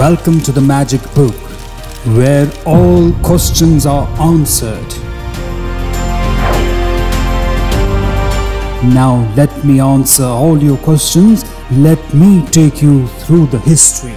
Welcome to the Magic Book, where all questions are answered. Now let me answer all your questions. Let me take you through the history.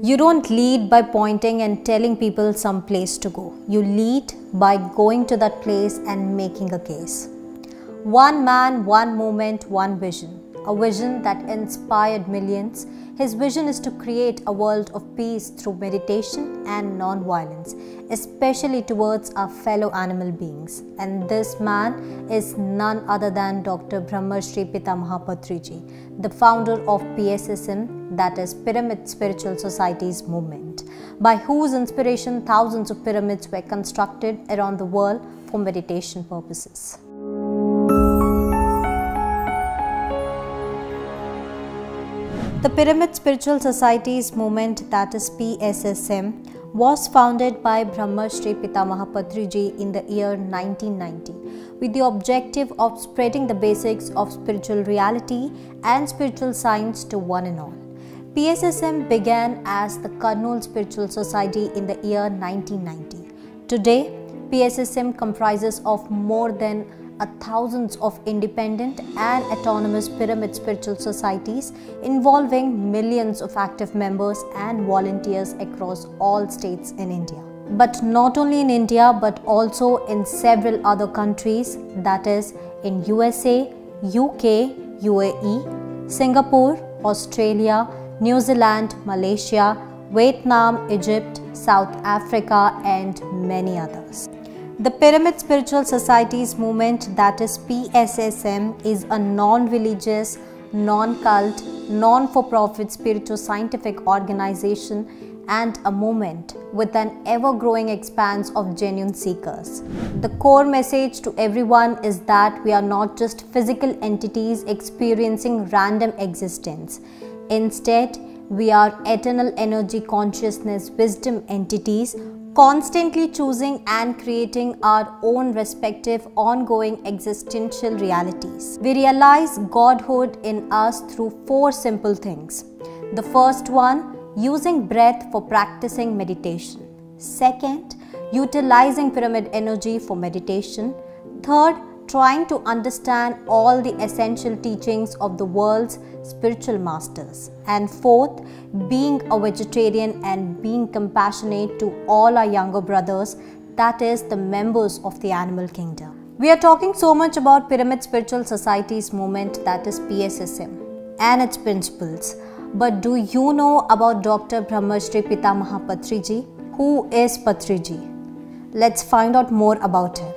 You don't lead by pointing and telling people some place to go. You lead by going to that place and making a case. One man, one movement, one vision. A vision that inspired millions. His vision is to create a world of peace through meditation and non-violence, especially towards our fellow animal beings. And this man is none other than Dr. Brahmarshi Pitamaha Patriji, the founder of PSSM, that is Pyramid Spiritual Societies movement, by whose inspiration thousands of pyramids were constructed around the world for meditation purposes. The Pyramid Spiritual Societies movement, that is PSSM, was founded by Brahmarshi Pitamaha Patriji in the year 1990 with the objective of spreading the basics of spiritual reality and spiritual science to one and all. PSSM began as the Kurnool Spiritual Society in the year 1990. Today, PSSM comprises of more than thousands of independent and autonomous pyramid spiritual societies involving millions of active members and volunteers across all states in India. But not only in India but also in several other countries, that is in USA, UK, UAE, Singapore, Australia, New Zealand, Malaysia, Vietnam, Egypt, South Africa and many others. The Pyramid Spiritual Societies movement, that is PSSM, is a non-religious, non-cult, non-for-profit spiritual scientific organization and a movement with an ever-growing expanse of genuine seekers. The core message to everyone is that we are not just physical entities experiencing random existence. Instead, we are eternal energy consciousness wisdom entities constantly choosing and creating our own respective ongoing existential realities. We realize Godhood in us through four simple things. The first one, using breath for practicing meditation. Second, utilizing pyramid energy for meditation. Third, trying to understand all the essential teachings of the world's spiritual masters. And fourth, being a vegetarian and being compassionate to all our younger brothers, that is the members of the animal kingdom. We are talking so much about Pyramid Spiritual Societies movement, that is PSSM, and its principles. But do you know about Dr. Brahmarshi Pitamaha Patriji? Who is Patriji? Let's find out more about him.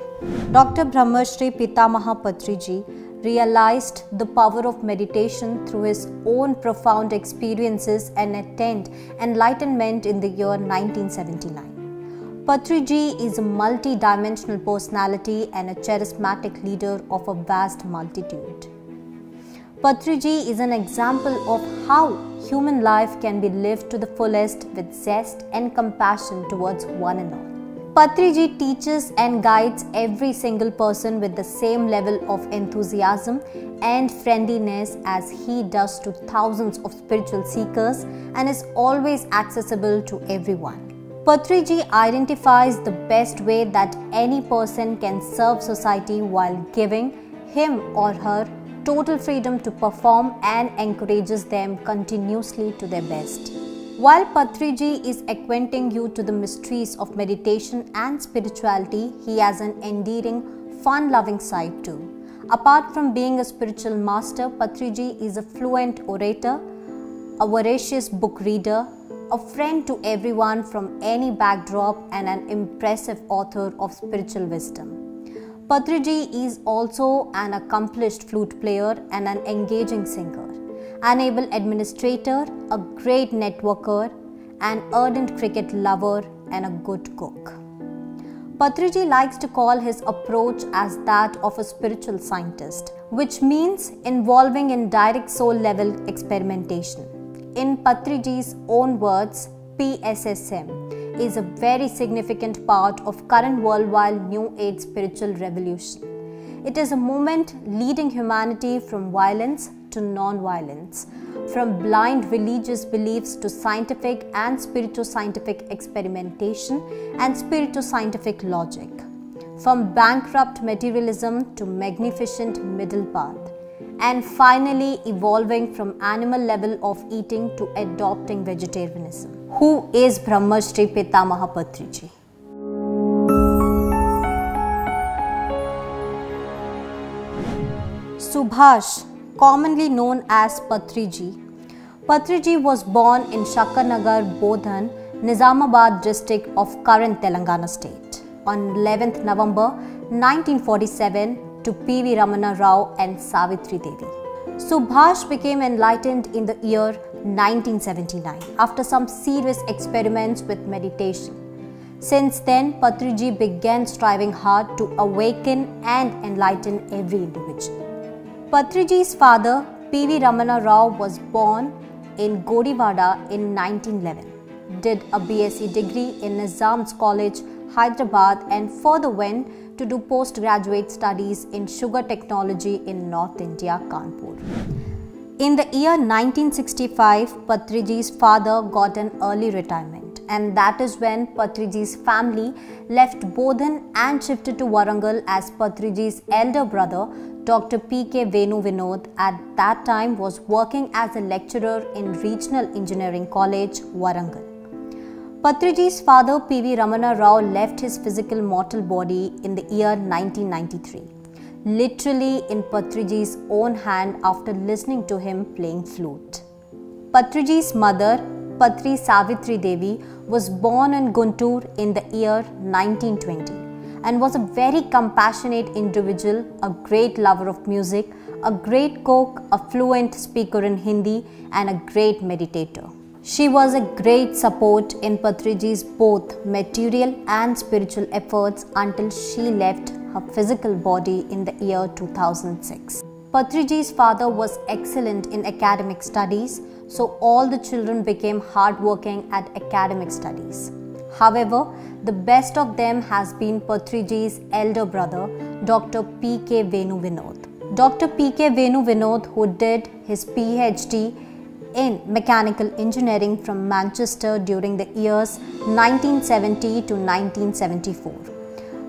Dr. Brahmarshi Pitamaha Patriji realized the power of meditation through his own profound experiences and attained enlightenment in the year 1979. Patriji is a multi-dimensional personality and a charismatic leader of a vast multitude. Patriji is an example of how human life can be lived to the fullest with zest and compassion towards one and all. Patriji teaches and guides every single person with the same level of enthusiasm and friendliness as he does to thousands of spiritual seekers and is always accessible to everyone. Patriji identifies the best way that any person can serve society while giving him or her total freedom to perform and encourages them continuously to their best. While Patriji is acquainting you to the mysteries of meditation and spirituality, he has an endearing, fun-loving side too. Apart from being a spiritual master, Patriji is a fluent orator, a voracious book reader, a friend to everyone from any backdrop and an impressive author of spiritual wisdom. Patriji is also an accomplished flute player and an engaging singer, an able administrator, a great networker, an ardent cricket lover and a good cook. Patriji likes to call his approach as that of a spiritual scientist, which means involving in direct soul level experimentation. In Patriji's own words, PSSM is a very significant part of current worldwide New Age spiritual revolution. It is a movement leading humanity from violence to non-violence, from blind religious beliefs to scientific and spiritual-scientific experimentation and spiritual-scientific logic, from bankrupt materialism to magnificent middle path, and finally evolving from animal level of eating to adopting vegetarianism. Who is Brahmarshi Pitamaha Patriji? Subhash, commonly known as Patriji. Patriji was born in Shakarnagar, Bodhan, Nizamabad district of current Telangana state on 11th November 1947 to P.V. Ramana Rao and Savitri Devi. Subhash became enlightened in the year 1979 after some serious experiments with meditation. Since then, Patriji began striving hard to awaken and enlighten every individual. Patriji's father, P.V. Ramana Rao, was born in Godivada in 1911, did a BSc degree in Nizam's College, Hyderabad, and further went to do postgraduate studies in sugar technology in North India, Kanpur. In the year 1965, Patriji's father got an early retirement, and that is when Patriji's family left Bodhan and shifted to Warangal as Patriji's elder brother, Dr. P.K. Venu Vinod, at that time was working as a lecturer in Regional Engineering College, Warangal. Patriji's father, P.V. Ramana Rao, left his physical mortal body in the year 1993, literally in Patriji's own hand after listening to him playing flute. Patriji's mother, Patri Savitri Devi, was born in Guntur in the year 1920 and was a very compassionate individual, a great lover of music, a great cook, a fluent speaker in Hindi, and a great meditator. She was a great support in Patriji's both material and spiritual efforts until she left her physical body in the year 2006. Patriji's father was excellent in academic studies, so all the children became hardworking at academic studies. However, the best of them has been Patriji's elder brother, Dr. P.K. Venu Vinod. Dr. P.K. Venu Vinod, who did his PhD in mechanical engineering from Manchester during the years 1970 to 1974.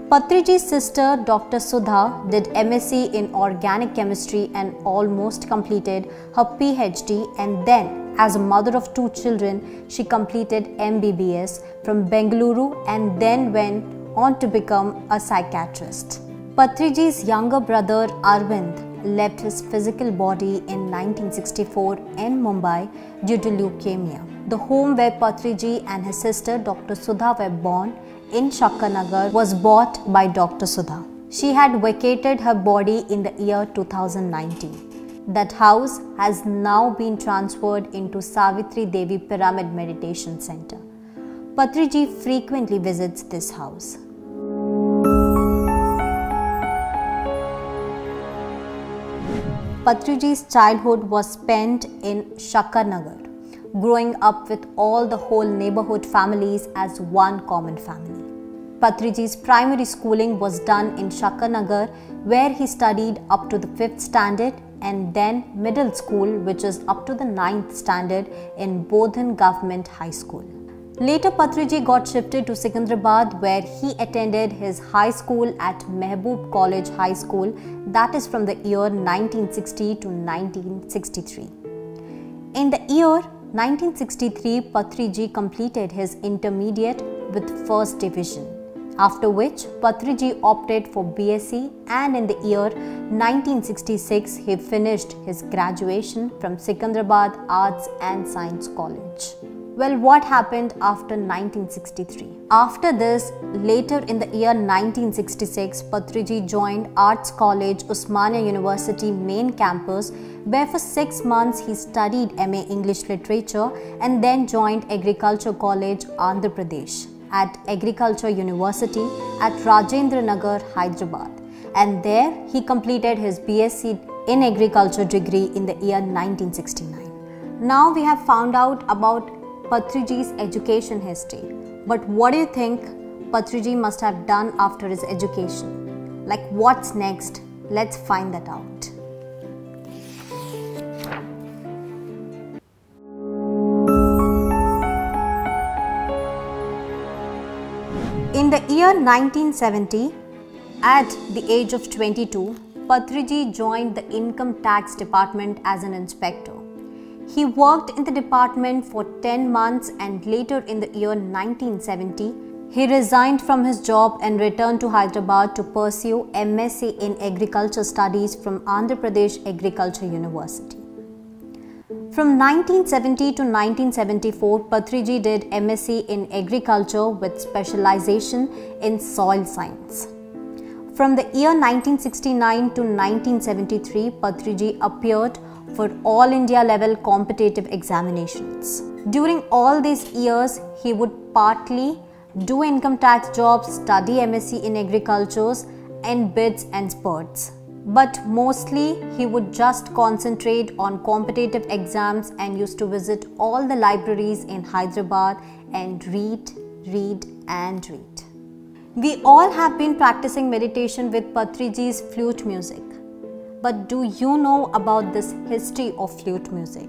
Patriji's sister, Dr. Sudha, did MSc in organic chemistry and almost completed her PhD, and then, as a mother of two children, she completed MBBS from Bengaluru and then went on to become a psychiatrist. Patriji's younger brother, Arvind, left his physical body in 1964 in Mumbai due to leukemia. The home where Patriji and his sister Dr. Sudha were born in Shakarnagar was bought by Dr. Sudha. She had vacated her body in the year 2019. That house has now been transferred into Savitri Devi Pyramid Meditation Center. Patriji frequently visits this house. Patriji's childhood was spent in Shakarnagar, growing up with all the whole neighborhood families as one common family. Patriji's primary schooling was done in Shakarnagar, where he studied up to the 5th standard, and then middle school, which is up to the 9th standard in Bodhan Government High School. Later, Patriji got shifted to Secunderabad, where he attended his high school at Mehboob College High School, that is from the year 1960 to 1963. In the year 1963, Patriji completed his intermediate with first division, after which Patriji opted for BSc, and in the year 1966, he finished his graduation from Secunderabad Arts and Science College. Well, what happened after 1963? After this, later in the year 1966, Patriji joined Arts College, Osmania University main campus, where for 6 months he studied MA English Literature and then joined Agriculture College, Andhra Pradesh at Agriculture University at Rajendra Nagar, Hyderabad. And there he completed his BSc in Agriculture degree in the year 1969. Now we have found out about Patriji's education history. But what do you think Patriji must have done after his education? Like, what's next? Let's find that out. In the year 1970, at the age of 22, Patriji joined the Income Tax Department as an inspector. He worked in the department for 10 months and later in the year 1970, he resigned from his job and returned to Hyderabad to pursue MSc in Agriculture Studies from Andhra Pradesh Agriculture University. From 1970 to 1974, Patriji did MSc in Agriculture with specialization in soil science. From the year 1969 to 1973, Patriji appeared for all India level competitive examinations. During all these years, he would partly do income tax jobs, study MSc in agriculture and bids and spurts. But mostly he would just concentrate on competitive exams and used to visit all the libraries in Hyderabad and read. We all have been practicing meditation with Patriji's flute music. But do you know about this history of flute music?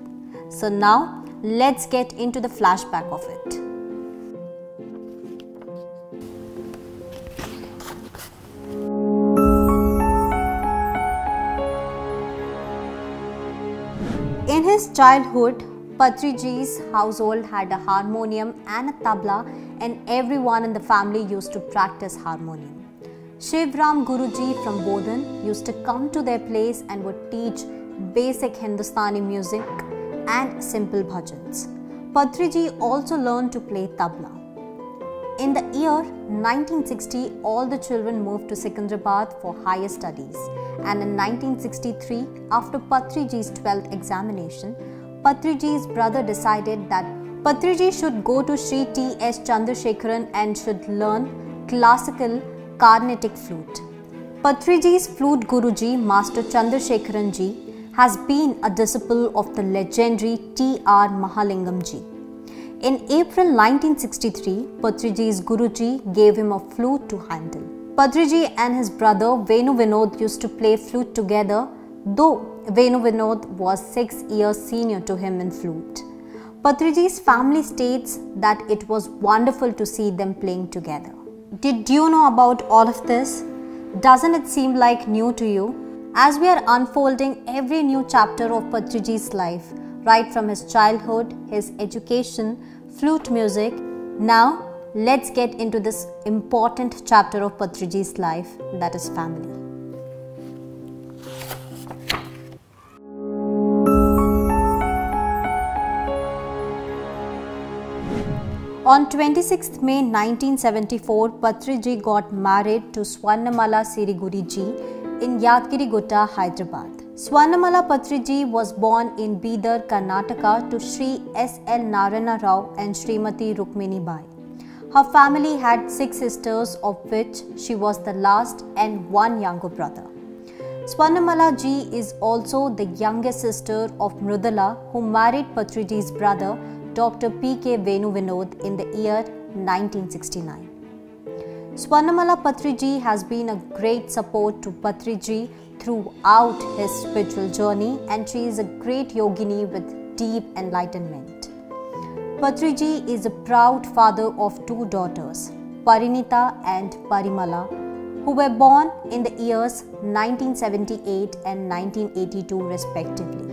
So now let's get into the flashback of it. In his childhood, Patriji's household had a harmonium and a tabla, and everyone in the family used to practice harmonium. Shivram Guruji from Bodhan used to come to their place and would teach basic Hindustani music and simple bhajans. Patriji also learned to play tabla. In the year 1960, all the children moved to Secunderabad for higher studies, and in 1963, after Patriji's 12th examination, Patriji's brother decided that Patriji should go to Sri T.S. Chandrasekharan and should learn classical Carnatic flute. Patriji's flute Guruji, Master Chandrasekharan ji, has been a disciple of the legendary T.R. Mahalingam ji. In April 1963, Patriji's Guruji gave him a flute to handle. Patriji and his brother Venu Vinod used to play flute together, though Venu Vinod was 6 years senior to him in flute. Patriji's family states that it was wonderful to see them playing together. Did you know about all of this? Doesn't it seem like new to you? As we are unfolding every new chapter of Patriji's life, right from his childhood, his education, flute music, now let's get into this important chapter of Patriji's life, that is family. On 26th May 1974, Patriji got married to Swarnamala Siriguri ji in Yadgiri Gutta, Hyderabad. Swarnamala Patriji was born in Bidar, Karnataka to Sri S.L. Narayana Rao and Srimati Rukmini Bai. Her family had 6 sisters, of which she was the last, and 1 younger brother. Swarnamala ji is also the youngest sister of Mrudula, who married Patriji's brother, Dr. P.K. Venu Vinod, in the year 1969. Swarnamala Patriji has been a great support to Patriji throughout his spiritual journey, and she is a great yogini with deep enlightenment. Patriji is a proud father of 2 daughters, Parinita and Parimala, who were born in the years 1978 and 1982 respectively.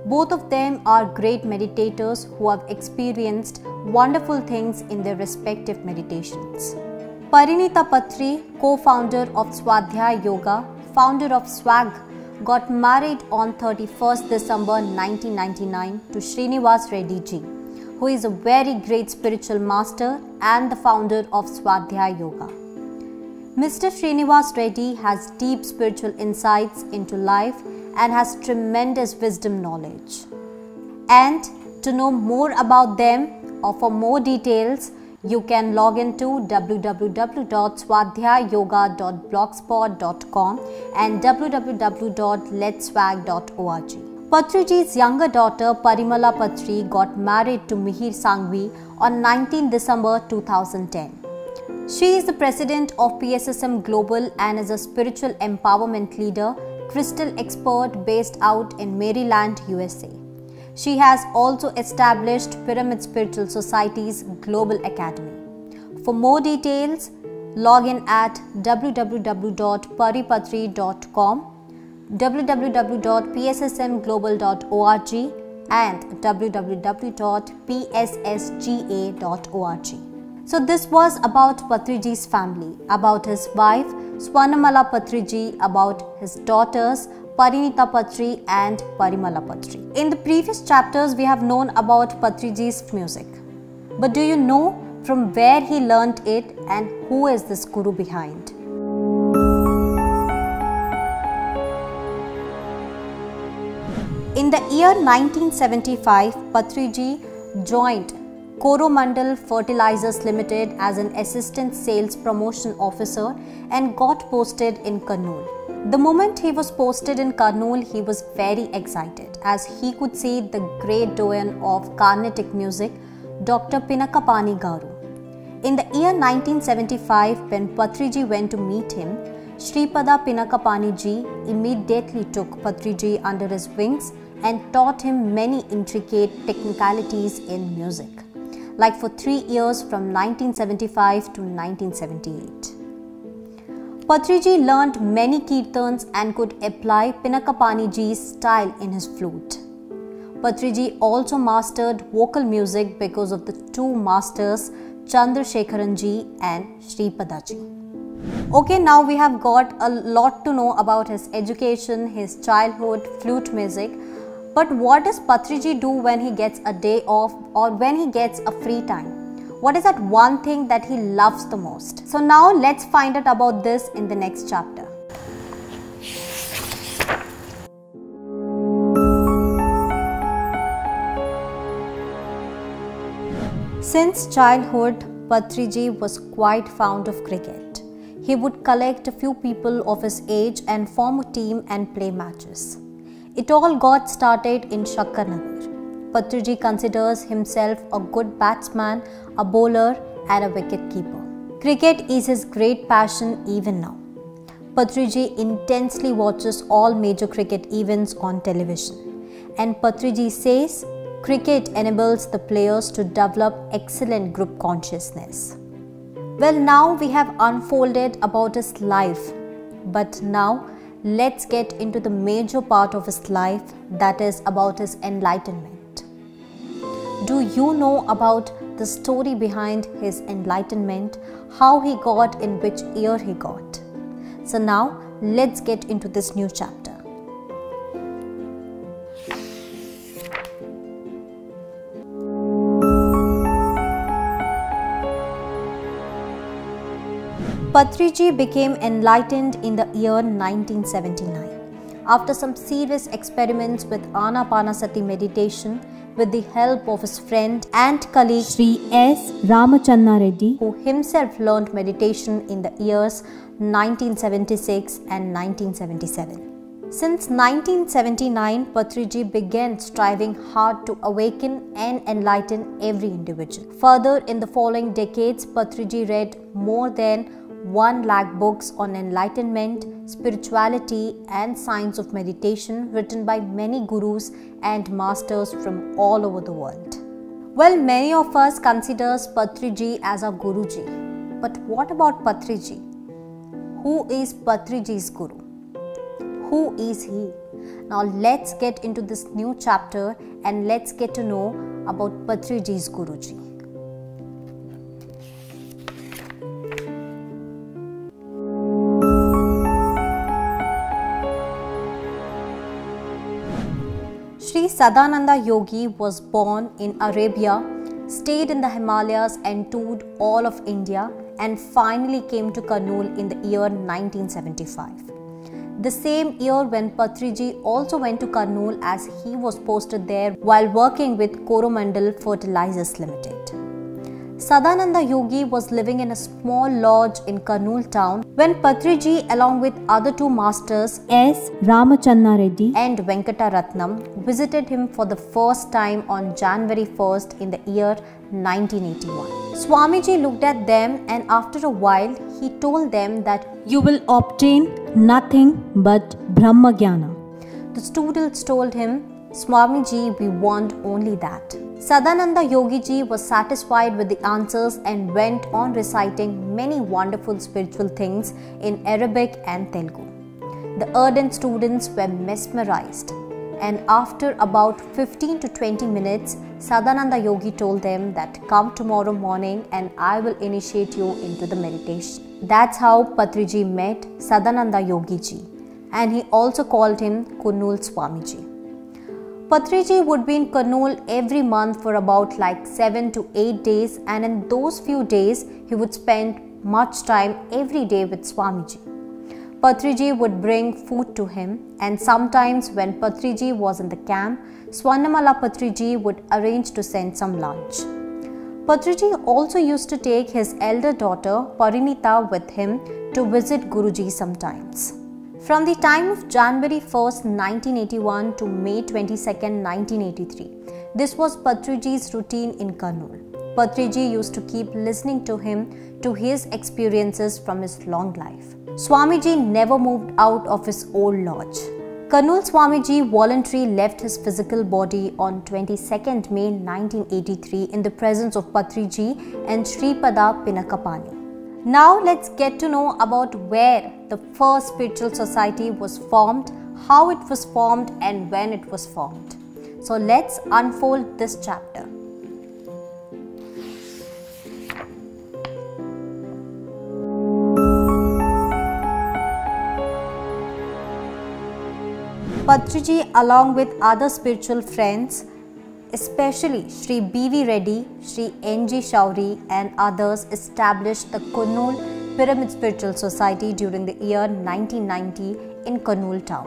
Both of them are great meditators who have experienced wonderful things in their respective meditations. Parinita Patri, co-founder of Swadhyaya Yoga, founder of SWAG, got married on 31st December 1999 to Srinivas Reddy ji, who is a very great spiritual master and the founder of Swadhyaya Yoga. Mr. Srinivas Reddy has deep spiritual insights into life and has tremendous wisdom knowledge. And to know more about them or for more details, you can log into www.swadhyayoga.blogspot.com and www.letswag.org. Patriji's younger daughter Parimala Patri got married to Mihir Sanghvi on 19 December 2010. She is the president of PSSM Global and is a spiritual empowerment leader, crystal expert based out in Maryland, USA. She has also established Pyramid Spiritual Society's Global Academy. For more details, log in at www.paripatri.com, www.pssmglobal.org and www.pssga.org. So this was about Patriji's family, about his wife Swarnamala Patriji, about his daughters Parinita Patri and Parimala Patri. In the previous chapters, we have known about Patriji's music. But do you know from where he learnt it and who is this guru behind? In the year 1975, Patriji joined Coromandel Fertilizers Limited as an assistant sales promotion officer and got posted in Kurnool. The moment he was posted in Kurnool, he was very excited as he could see the great doyen of Carnatic music, Dr. Pinakapani Garu. In the year 1975, when Patriji went to meet him, Sripada Pinakapani ji immediately took Patriji under his wings and taught him many intricate technicalities in music, like for 3 years from 1975 to 1978. Patriji learned many kirtans and could apply Pinakapani ji's style in his flute. Patriji also mastered vocal music because of the two masters Chandrasekharan ji and Sripada ji. Okay, now we have got a lot to know about his education, his childhood, flute music. But what does Patriji do when he gets a day off or when he gets a free time? What is that one thing that he loves the most? So now let's find out about this in the next chapter. Since childhood, Patriji was quite fond of cricket. He would collect a few people of his age and form a team and play matches. It all got started in Shakkarnagar. Patriji considers himself a good batsman, a bowler and a wicket keeper. Cricket is his great passion even now. Patriji intensely watches all major cricket events on television. And Patriji says, cricket enables the players to develop excellent group consciousness. Well, now we have unfolded about his life, but now let's get into the major part of his life, that is about his enlightenment. Do you know about the story behind his enlightenment, how he got, in which year he got? So now let's get into this new chapter. Patriji became enlightened in the year 1979 after some serious experiments with Anapanasati meditation with the help of his friend and colleague Sri S. Ramachandra Reddy, who himself learned meditation in the years 1976 and 1977. Since 1979, Patriji began striving hard to awaken and enlighten every individual. Further, in the following decades, Patriji read more than 1 lakh books on enlightenment, spirituality and science of meditation written by many gurus and masters from all over the world. Well, many of us considers Patriji as our Guruji. But what about Patriji? Who is Patriji's Guru? Who is he? Now let's get into this new chapter and let's get to know about Patriji's Guruji. Sri Sadananda Yogi was born in Arabia, stayed in the Himalayas and toured all of India and finally came to Kurnool in the year 1975. The same year when Patriji also went to Kurnool as he was posted there while working with Coromandel Fertilizers Limited. Sadananda Yogi was living in a small lodge in Kurnool town When Patriji, along with other two masters S. Ramachandra Reddy and Venkata Ratnam, visited him for the first time on January 1st in the year 1981. Swamiji looked at them, and after a while he told them that you will obtain nothing but Brahma Jnana. The students told him, Swamiji, we want only that. Sadananda Yogiji was satisfied with the answers and went on reciting many wonderful spiritual things in Arabic and Telugu. The ardent students were mesmerized, and after about 15 to 20 minutes, Sadananda Yogi told them that come tomorrow morning and I will initiate you into the meditation. That's how Patriji met Sadananda Yogiji, and he also called him Kurnool Swamiji. Patriji would be in Kurnool every month for about 7 to 8 days, and in those few days he would spend much time every day with Swamiji. Patriji would bring food to him, and sometimes when Patriji was in the camp, Swarnamala Patriji would arrange to send some lunch. Patriji also used to take his elder daughter Parinita with him to visit Guruji sometimes. From the time of January 1st, 1981 to May 22nd, 1983, this was Patriji's routine in Kurnool. Patriji used to keep listening to him to his experiences from his long life. Swamiji never moved out of his old lodge. Kurnool Swamiji voluntarily left his physical body on 22nd May 1983 in the presence of Patriji and Sripada Pinakapani. Now let's get to know about where the first spiritual society was formed, how it was formed, and when it was formed. So let's unfold this chapter. Patriji, along with other spiritual friends, especially Sri B.V. Reddy, Sri N.G. Shauri and others, established the Kurnool Pyramid Spiritual Society during the year 1990 in Kurnool town.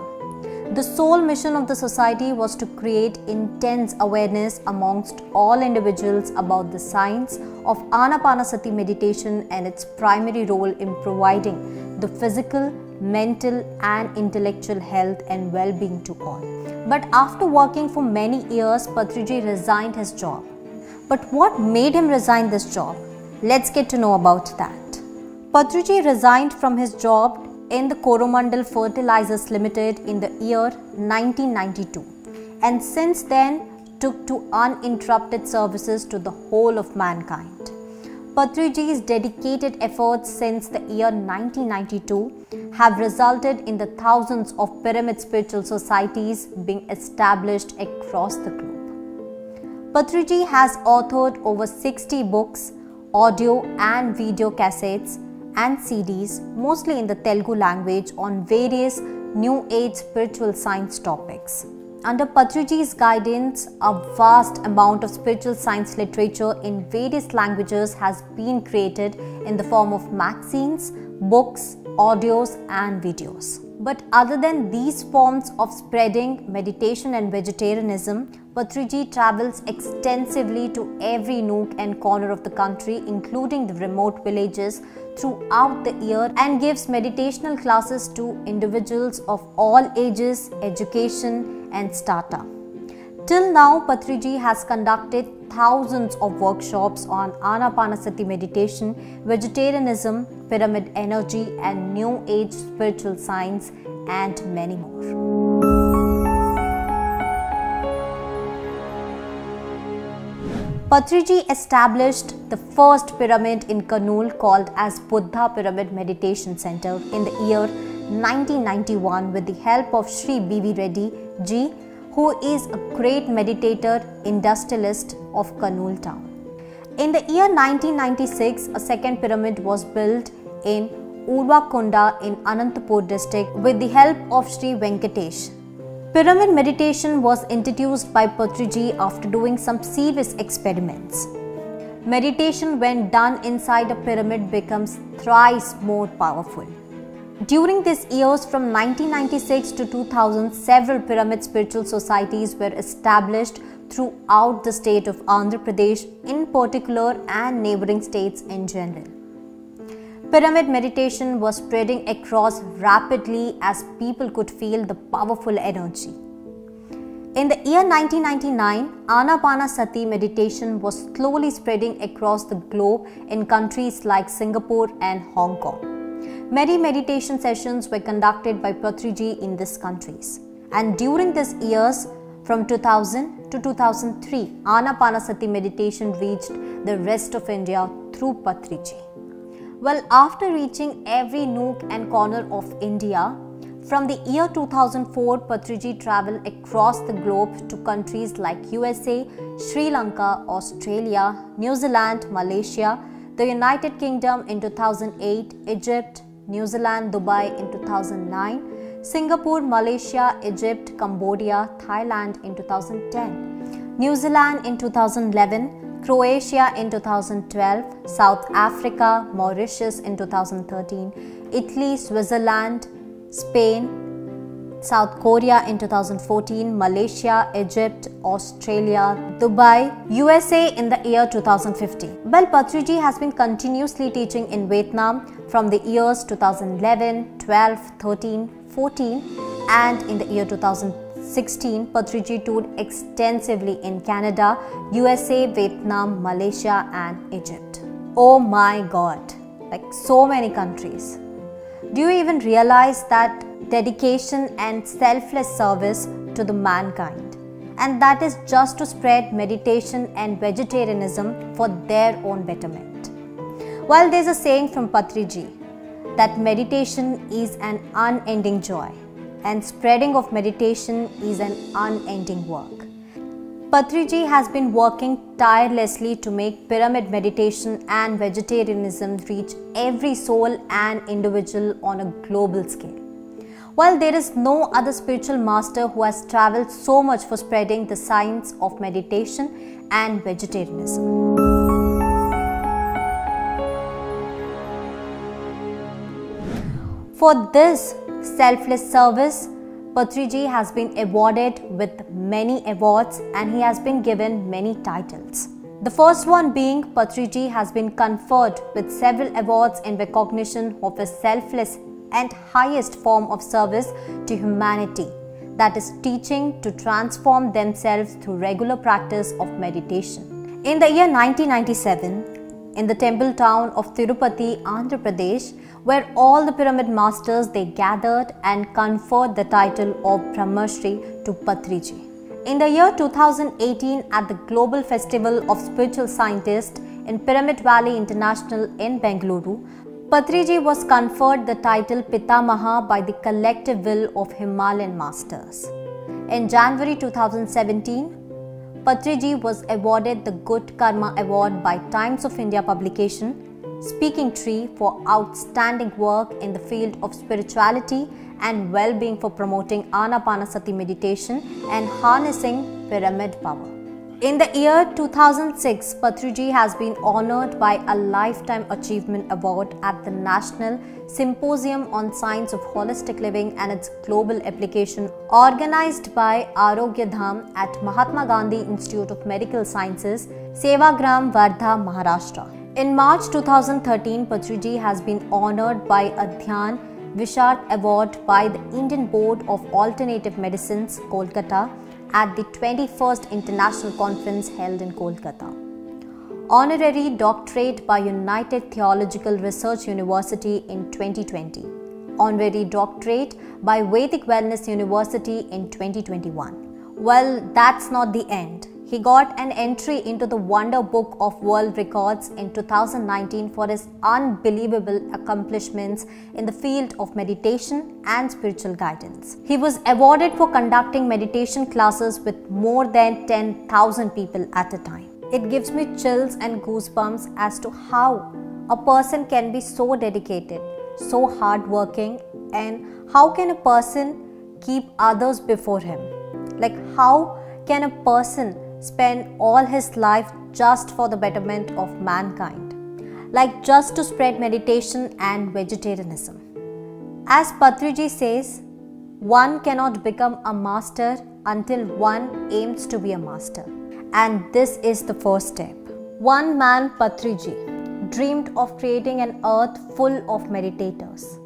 The sole mission of the society was to create intense awareness amongst all individuals about the science of Anapanasati meditation and its primary role in providing the physical, mental and intellectual health and well-being to all. But after working for many years, Patriji resigned his job. But what made him resign this job? Let's get to know about that. Patriji resigned from his job in the Coromandel Fertilizers Limited in the year 1992, and since then took to uninterrupted services to the whole of mankind. Patriji's dedicated efforts since the year 1992 have resulted in the thousands of pyramid spiritual societies being established across the globe. Patriji has authored over 60 books, audio and video cassettes and CDs, mostly in the Telugu language, on various New Age spiritual science topics. Under Patriji's guidance, a vast amount of spiritual science literature in various languages has been created in the form of magazines, books, audios and videos. But other than these forms of spreading meditation and vegetarianism, Patriji travels extensively to every nook and corner of the country, including the remote villages, throughout the year, and gives meditational classes to individuals of all ages, education and startup. Till now, Patriji has conducted thousands of workshops on Anapanasati meditation, vegetarianism, pyramid energy and New Age spiritual science and many more. Patriji established the first pyramid in Kurnool called as Buddha Pyramid Meditation Center in the year 1991 with the help of Sri B.V. Reddy Ji, who is a great meditator, industrialist of Kurnool town. In the year 1996, a second pyramid was built in Urvakonda in Anantapur district with the help of Sri Venkatesh. Pyramid meditation was introduced by Patriji after doing some serious experiments. Meditation when done inside a pyramid becomes thrice more powerful. During these years from 1996 to 2000, several pyramid spiritual societies were established throughout the state of Andhra Pradesh in particular and neighbouring states in general. pyramid meditation was spreading across rapidly as people could feel the powerful energy. In the year 1999, Anapanasati meditation was slowly spreading across the globe in countries like Singapore and Hong Kong. Many meditation sessions were conducted by Patriji in these countries. And during these years, from 2000 to 2003, Anapanasati meditation reached the rest of India through Patriji. Well, after reaching every nook and corner of India, from the year 2004, Patriji traveled across the globe to countries like USA, Sri Lanka, Australia, New Zealand, Malaysia, the United Kingdom in 2008, Egypt, New Zealand, Dubai in 2009, Singapore, Malaysia, Egypt, Cambodia, Thailand in 2010, New Zealand in 2011, Croatia in 2012, South Africa, Mauritius in 2013, Italy, Switzerland, Spain, South Korea in 2014, Malaysia, Egypt, Australia, Dubai, USA in the year 2015. Well, Patriji has been continuously teaching in Vietnam from the years 2011, 12, 13, 14 and in the year 2016, Patriji toured extensively in Canada, USA, Vietnam, Malaysia and Egypt. Oh my God, like so many countries. Do you even realize that dedication and selfless service to the mankind? And that is just to spread meditation and vegetarianism for their own betterment. Well, there's a saying from Patriji that meditation is an unending joy and spreading of meditation is an unending work. Patriji has been working tirelessly to make pyramid meditation and vegetarianism reach every soul and individual on a global scale. While there is no other spiritual master who has traveled so much for spreading the science of meditation and vegetarianism. For this selfless service, Patriji has been awarded with many awards and he has been given many titles. The first one being Patriji has been conferred with several awards in recognition of his selfless and highest form of service to humanity, that is teaching to transform themselves through regular practice of meditation. In the year 1997, in the temple town of Tirupati, Andhra Pradesh, where all the pyramid masters they gathered and conferred the title of Brahmashri to Patriji. In the year 2018 at the Global Festival of Spiritual Scientists in Pyramid Valley International in Bengaluru, Patriji was conferred the title Pitamaha by the collective will of Himalayan masters. In January 2017, Patriji was awarded the Good Karma Award by Times of India publication, Speaking Tree, for outstanding work in the field of spirituality and well-being for promoting Anapanasati meditation and harnessing pyramid power. In the year 2006, Patriji has been honored by a Lifetime Achievement Award at the National Symposium on Science of Holistic Living and its Global Application, organized by Arogya Dham at Mahatma Gandhi Institute of Medical Sciences, Sevagram, Wardha, Maharashtra. In March 2013, Patriji has been honored by a Dhyan Vishart Award by the Indian Board of Alternative Medicines, Kolkata, at the 21st International Conference held in Kolkata. Honorary Doctorate by United Theological Research University in 2020. Honorary Doctorate by Vedic Wellness University in 2021. Well, that's not the end. He got an entry into the Wonder Book of World Records in 2019 for his unbelievable accomplishments in the field of meditation and spiritual guidance. He was awarded for conducting meditation classes with more than 10,000 people at a time. It gives me chills and goosebumps as to how a person can be so dedicated, so hardworking, and how can a person keep others before him? Like, how can a person spend all his life just for the betterment of mankind, like just to spread meditation and vegetarianism? As Patriji says, one cannot become a master until one aims to be a master. And this is the first step. One man, Patriji, dreamed of creating an earth full of meditators.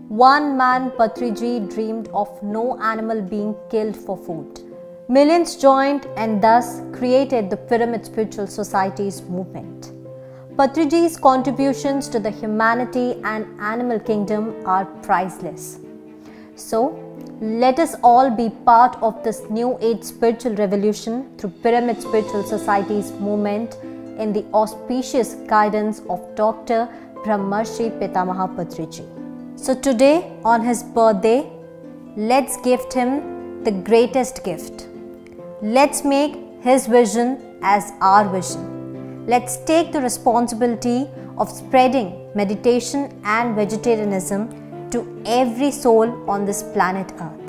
One man, Patriji, dreamed of no animal being killed for food. Millions joined and thus created the Pyramid Spiritual Society's movement. Patriji's contributions to the humanity and animal kingdom are priceless. So, let us all be part of this new age spiritual revolution through Pyramid Spiritual Society's movement in the auspicious guidance of Dr. Brahmarshi Pitamaha Patriji. So today, on his birthday, let's gift him the greatest gift. Let's make his vision as our vision. Let's take the responsibility of spreading meditation and vegetarianism to every soul on this planet Earth.